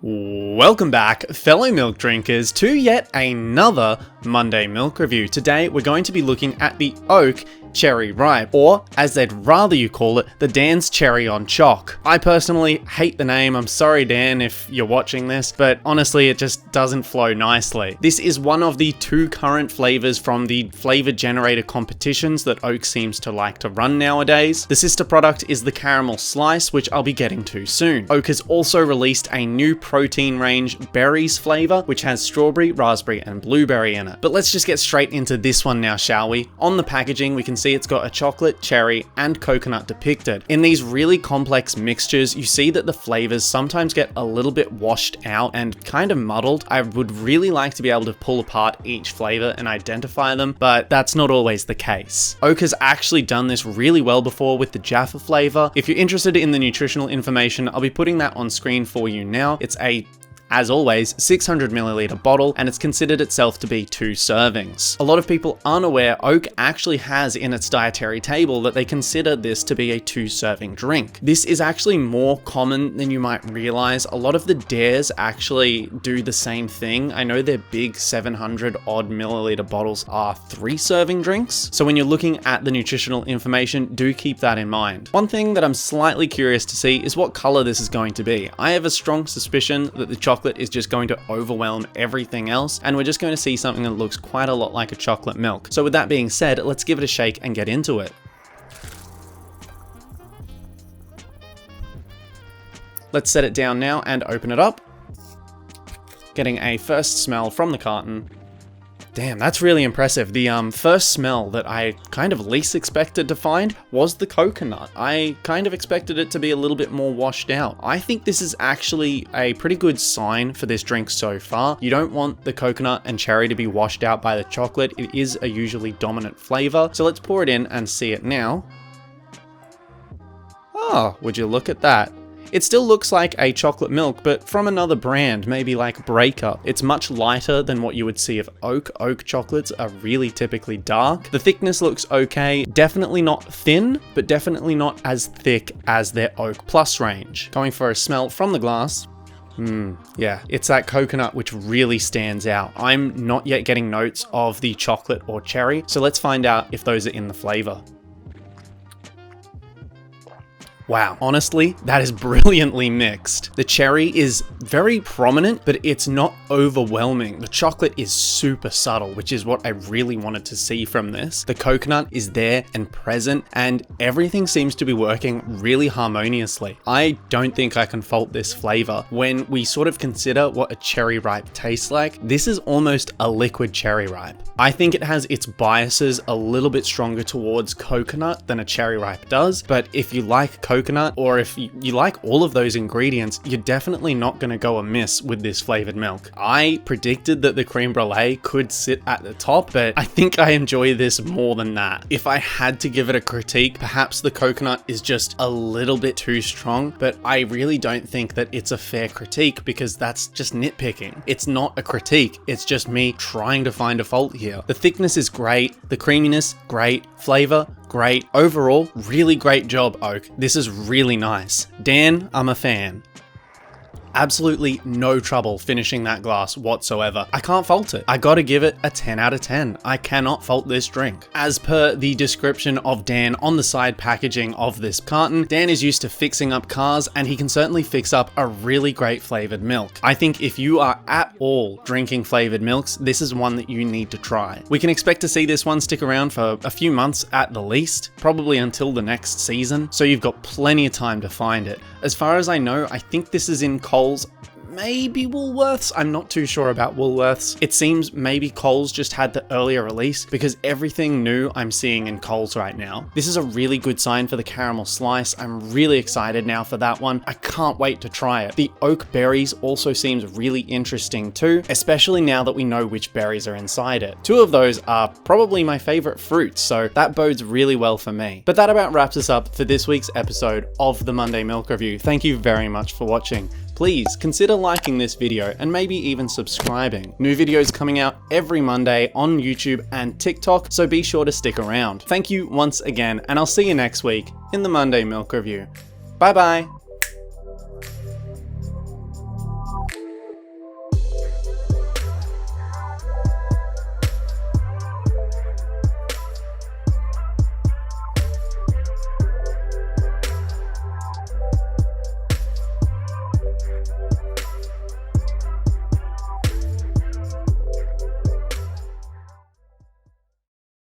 Welcome back, fellow milk drinkers, to yet another Monday Milk Review. Today we're going to be looking at the Oak Cherry Ripe, or as they'd rather you call it, the Dan's Cherry on Choc. I personally hate the name. I'm sorry, Dan, if you're watching this, but honestly it just doesn't flow nicely. This is one of the two current flavors from the flavor generator competitions that Oak seems to like to run nowadays. The sister product is the Caramel Slice, which I'll be getting to soon. Oak has also released a new protein range berries flavor, which has strawberry, raspberry, and blueberry in it. But let's just get straight into this one now, shall we? On the packaging, we can see it's got a chocolate, cherry, and coconut depicted. In these really complex mixtures, you see that the flavors sometimes get a little bit washed out and kind of muddled. I would really like to be able to pull apart each flavor and identify them, but that's not always the case. Oak has actually done this really well before with the Jaffa flavor. If you're interested in the nutritional information, I'll be putting that on screen for you now. It's as always, 600 milliliter bottle, and it's considered itself to be 2 servings. A lot of people aren't aware Oak actually has in its dietary table that they consider this to be a 2-serving drink. This is actually more common than you might realize. A lot of the dares actually do the same thing. I know their big 700 odd milliliter bottles are 3-serving drinks. So when you're looking at the nutritional information, do keep that in mind. One thing that I'm slightly curious to see is what color this is going to be. I have a strong suspicion that the chocolate is just going to overwhelm everything else, and we're just going to see something that looks quite a lot like a chocolate milk. So with that being said, let's give it a shake and get into it. Let's set it down now and open it up. Getting a first smell from the carton. Damn, that's really impressive. The first smell that I kind of least expected to find was the coconut. I kind of expected it to be a little bit more washed out. I think this is actually a pretty good sign for this drink so far. You don't want the coconut and cherry to be washed out by the chocolate. It is a usually dominant flavor. So let's pour it in and see it now. Oh, would you look at that? It still looks like a chocolate milk, but from another brand, maybe like Breaker. It's much lighter than what you would see of Oak. Oak chocolates are really typically dark. The thickness looks okay. Definitely not thin, but definitely not as thick as their Oak Plus range. Going for a smell from the glass. Yeah, it's that coconut which really stands out. I'm not yet getting notes of the chocolate or cherry, so let's find out if those are in the flavor. Wow, honestly, that is brilliantly mixed. The cherry is very prominent, but it's not overwhelming. The chocolate is super subtle, which is what I really wanted to see from this. The coconut is there and present, and everything seems to be working really harmoniously. I don't think I can fault this flavor. When we sort of consider what a cherry ripe tastes like, this is almost a liquid cherry ripe. I think it has its biases a little bit stronger towards coconut than a cherry ripe does, but if you like coconut, or if you like all of those ingredients, you're definitely not going to go amiss with this flavored milk. I predicted that the creme brulee could sit at the top, but I think I enjoy this more than that. If I had to give it a critique, perhaps the coconut is just a little bit too strong, but I really don't think that it's a fair critique because that's just nitpicking. It's not a critique, it's just me trying to find a fault here. The thickness is great, the creaminess, great, flavor, great. Overall, really great job, Oak. This is really nice. Dan, I'm a fan. Absolutely no trouble finishing that glass whatsoever. I can't fault it. I gotta give it a 10 out of 10. I cannot fault this drink. As per the description of Dan on the side packaging of this carton, Dan is used to fixing up cars, and he can certainly fix up a really great flavored milk. I think if you are at all drinking flavored milks, this is one that you need to try. We can expect to see this one stick around for a few months at the least, probably until the next season, so you've got plenty of time to find it. As far as I know, I think this is in Coles, maybe Woolworths. I'm not too sure about Woolworths. It seems maybe Coles just had the earlier release because everything new I'm seeing in Coles right now. This is a really good sign for the Caramel Slice. I'm really excited now for that one. I can't wait to try it. The Oak Berries also seems really interesting too, especially now that we know which berries are inside it. 2 of those are probably my favorite fruits, so that bodes really well for me. But that about wraps us up for this week's episode of the Monday Milk Review. Thank you very much for watching. Please consider liking this video and maybe even subscribing. New videos coming out every Monday on YouTube and TikTok, so be sure to stick around. Thank you once again, and I'll see you next week in the Monday Milk Review. Bye bye!